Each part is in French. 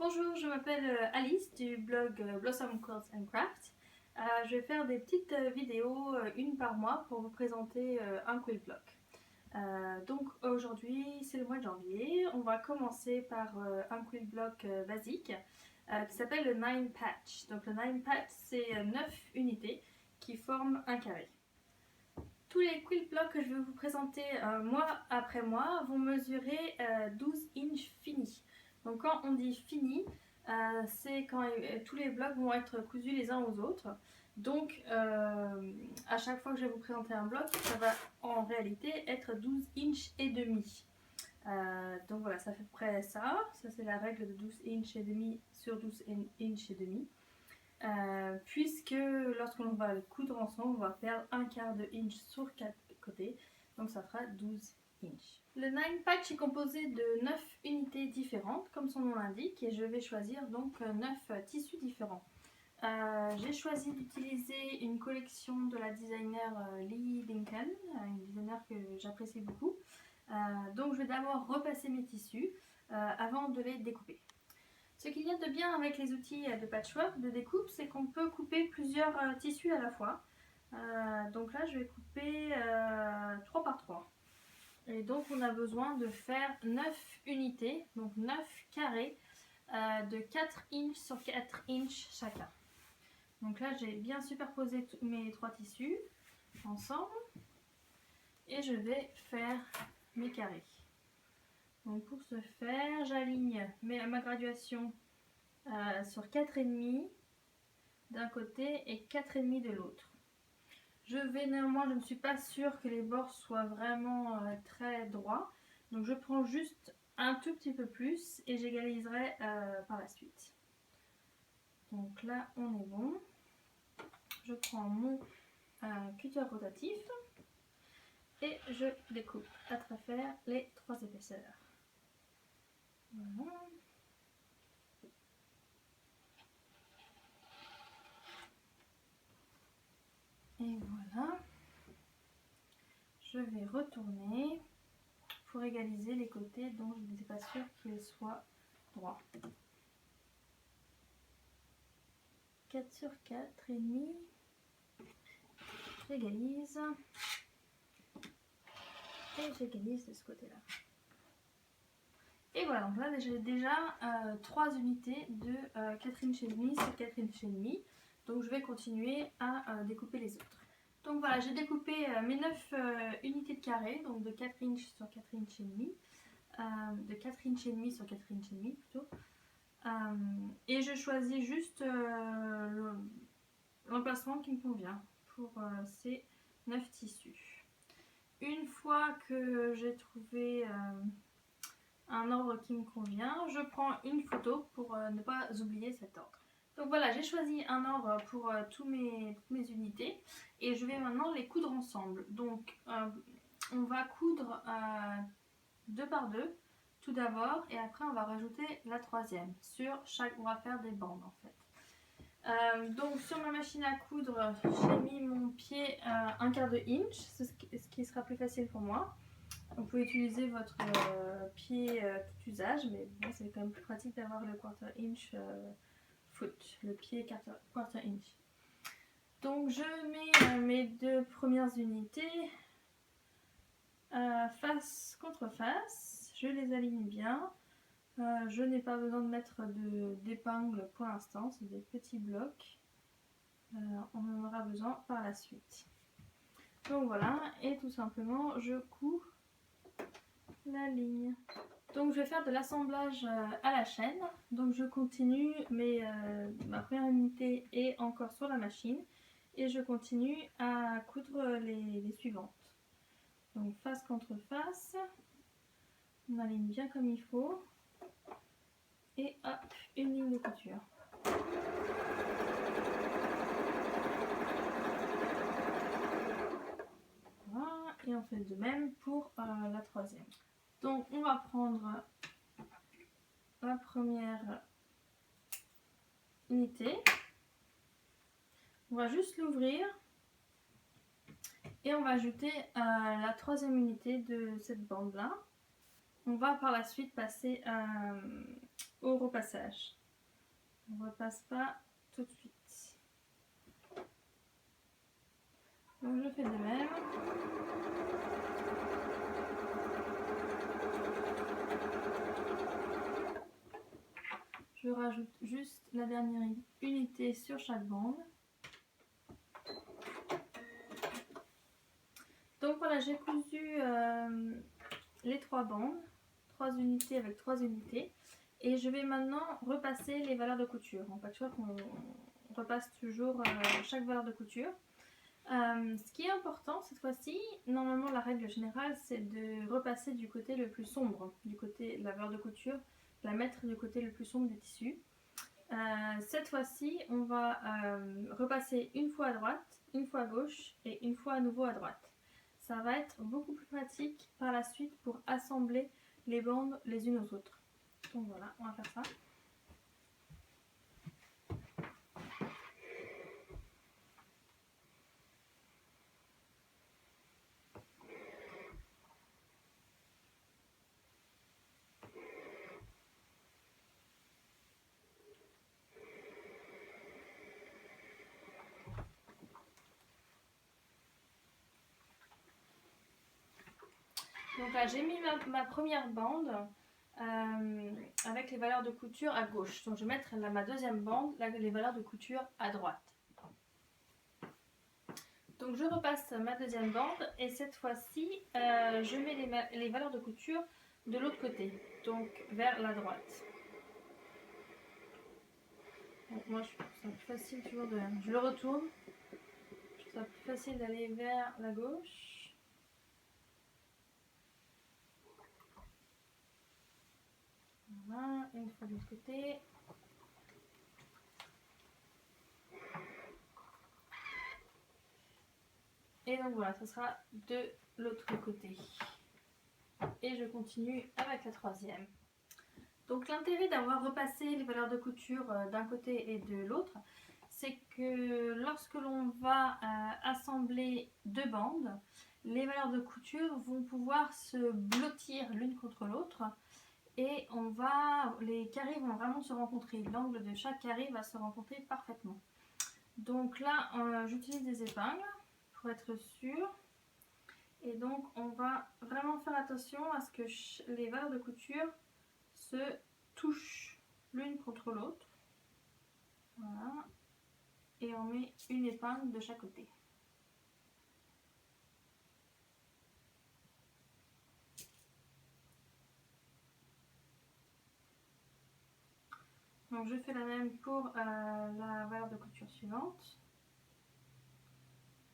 Bonjour, je m'appelle Alice du blog Blossom Quilts and Craft. Je vais faire des petites vidéos, une par mois, pour vous présenter un quilt block. Donc aujourd'hui, c'est le mois de janvier. On va commencer par un quilt block basique qui s'appelle le 9 patch. Donc le 9 patch, c'est 9 unités qui forment un carré. Tous les quilt blocks que je vais vous présenter mois après mois vont mesurer 12 inches finis. Donc quand on dit fini, c'est quand tous les blocs vont être cousus les uns aux autres. Donc à chaque fois que je vais vous présenter un bloc, ça va en réalité être 12 inches et demi. Donc voilà, ça fait près ça. Ça c'est la règle de 12 inches et demi sur 12 inches et demi. Puisque lorsqu'on va le coudre ensemble, on va perdre un quart de inch sur quatre côtés. Donc ça fera 12 inches. Le 9 patch est composé de 9 unités différentes, comme son nom l'indique, et je vais choisir donc 9 tissus différents. J'ai choisi d'utiliser une collection de la designer Lee Dinkel, une designer que j'apprécie beaucoup. Donc je vais d'abord repasser mes tissus avant de les découper. Ce qu'il y a de bien avec les outils de patchwork, de découpe, c'est qu'on peut couper plusieurs tissus à la fois. Donc là je vais couper 3 par 3. Et donc on a besoin de faire 9 unités, donc 9 carrés de 4 inches sur 4 inches chacun. Donc là j'ai bien superposé mes 3 tissus ensemble et je vais faire mes carrés. Donc pour ce faire, j'aligne ma graduation sur 4,5 d'un côté et 4,5 de l'autre. Néanmoins, je ne suis pas sûre que les bords soient vraiment très droits. Donc je prends juste un tout petit peu plus et j'égaliserai par la suite. Donc là, on est bon. Je prends mon cutter rotatif et je découpe à travers les 3 épaisseurs. Voilà. Et voilà. Je vais retourner pour égaliser les côtés dont je n'étais pas sûre qu'ils soient droits. 4 sur 4 et demi. J'égalise. Et j'égalise de ce côté-là. Et voilà, donc là j'ai déjà 3 unités de 4 inches et demi sur 4 inches et demi. Donc je vais continuer à découper les autres. Donc voilà, j'ai découpé mes 9 unités de carré, donc de 4 inches sur 4 inches et demi. De 4 inches et demi sur 4 inches et demi plutôt. Et je choisis juste l'emplacement qui me convient pour ces 9 tissus. Une fois que j'ai trouvé un ordre qui me convient, je prends une photo pour ne pas oublier cet ordre. Donc voilà, j'ai choisi un ordre pour toutes mes unités et je vais maintenant les coudre ensemble. Donc on va coudre 2 par 2 tout d'abord et après on va rajouter la 3e sur chaque. On va faire des bandes en fait. Donc sur ma machine à coudre, j'ai mis mon pied un quart de inch, ce qui sera plus facile pour moi. Vous pouvez utiliser votre pied tout usage, mais bon, c'est quand même plus pratique d'avoir le quarter inch foot, le pied quarter inch. Donc je mets mes 2 premières unités face contre face, je les aligne bien. Je n'ai pas besoin de mettre d'épingles pour l'instant, c'est des petits blocs. On en aura besoin par la suite. Donc voilà, et tout simplement je couds la ligne. Donc je vais faire de l'assemblage à la chaîne. Donc je continue, ma première unité est encore sur la machine et je continue à coudre les suivantes. Donc face contre face, on aligne bien comme il faut et hop, une ligne de couture. Voilà, et on fait de même pour la 3e. Donc on va prendre la première unité, on va juste l'ouvrir et on va ajouter la 3e unité de cette bande là On va par la suite passer au repassage. On ne repasse pas tout de suite. Donc je fais de même. Je rajoute juste la dernière unité sur chaque bande. Donc voilà, j'ai cousu les 3 bandes, 3 unités avec 3 unités. Et je vais maintenant repasser les valeurs de couture. En patchwork, on repasse toujours chaque valeur de couture. Ce qui est important cette fois-ci, normalement la règle générale, c'est de repasser du côté le plus sombre, du côté de la valeur de couture, la mettre du côté le plus sombre du tissu. Cette fois-ci, on va repasser une fois à droite, une fois à gauche et une fois à nouveau à droite. Ça va être beaucoup plus pratique par la suite pour assembler les bandes les unes aux autres. Donc voilà, on va faire ça. Donc là, j'ai mis ma première bande avec les valeurs de couture à gauche. Donc je vais mettre ma deuxième bande, les valeurs de couture à droite. Donc je repasse ma deuxième bande et cette fois-ci, je mets les valeurs de couture de l'autre côté, donc vers la droite. Donc moi je trouve ça plus facile toujours de... Je le retourne. Je trouve ça plus facile d'aller vers la gauche. Voilà, une fois de l'autre côté. Et donc voilà, ce sera de l'autre côté. Et je continue avec la troisième. Donc l'intérêt d'avoir repassé les valeurs de couture d'un côté et de l'autre, c'est que lorsque l'on va assembler 2 bandes, les valeurs de couture vont pouvoir se blottir l'une contre l'autre et les carrés vont vraiment se rencontrer. L'angle de chaque carré va se rencontrer parfaitement. Donc là, j'utilise des épingles pour être sûre. Et donc on va vraiment faire attention à ce que les valeurs de couture se touchent l'une contre l'autre. Voilà. Et on met une épingle de chaque côté. Donc je fais la même pour la valeur de couture suivante.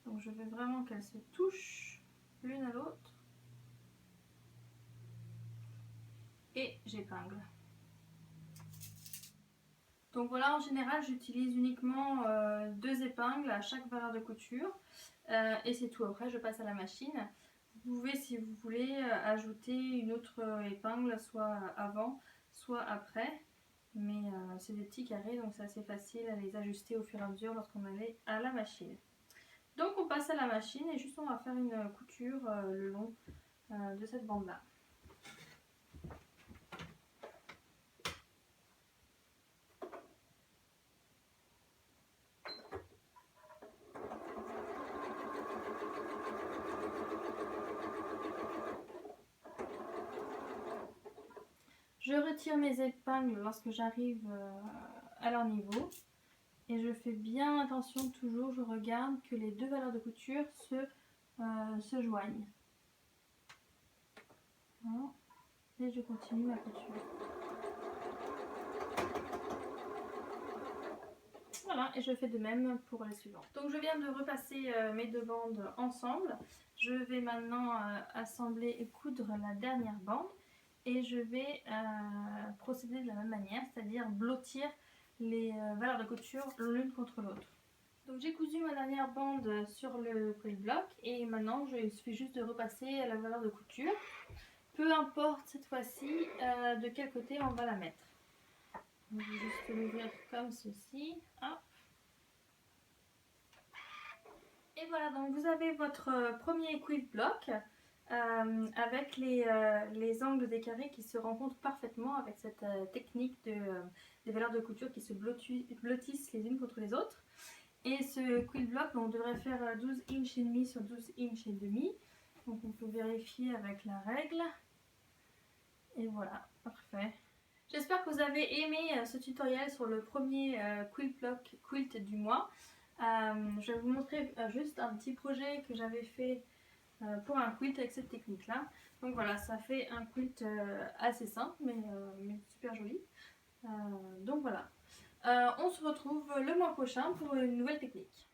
Donc je veux vraiment qu'elles se touchent l'une à l'autre. Et j'épingle. Donc voilà, en général j'utilise uniquement 2 épingles à chaque valeur de couture. Et c'est tout, après je passe à la machine. Vous pouvez, si vous voulez, ajouter une autre épingle, soit avant, soit après. Mais c'est des petits carrés, donc c'est assez facile à les ajuster au fur et à mesure lorsqu'on est à la machine. Donc on passe à la machine et juste on va faire une couture le long de cette bande-là. Je retire mes épingles lorsque j'arrive à leur niveau et je fais bien attention toujours, je regarde que les 2 valeurs de couture se joignent. Voilà. Et je continue ma couture. Voilà, et je fais de même pour les suivantes. Donc je viens de repasser mes 2 bandes ensemble. Je vais maintenant assembler et coudre la dernière bande. Et je vais procéder de la même manière, c'est-à-dire blottir les valeurs de couture l'une contre l'autre. Donc j'ai cousu ma dernière bande sur le quilt block et maintenant il suffit juste de repasser la valeur de couture. Peu importe cette fois-ci de quel côté on va la mettre. Donc, je vais juste l'ouvrir comme ceci. Hop. Et voilà, donc vous avez votre premier quilt block avec les angles des carrés qui se rencontrent parfaitement avec cette technique des valeurs de couture qui se blottissent les unes contre les autres. Et ce quilt block, on devrait faire 12 inches et demi sur 12 inches et demi. Donc on peut vérifier avec la règle. Et voilà, parfait. J'espère que vous avez aimé ce tutoriel sur le premier quilt block quilt du mois. Je vais vous montrer juste un petit projet que j'avais fait pour un quilt avec cette technique là. Donc voilà, ça fait un quilt assez simple mais super joli. Donc voilà, on se retrouve le mois prochain pour une nouvelle technique.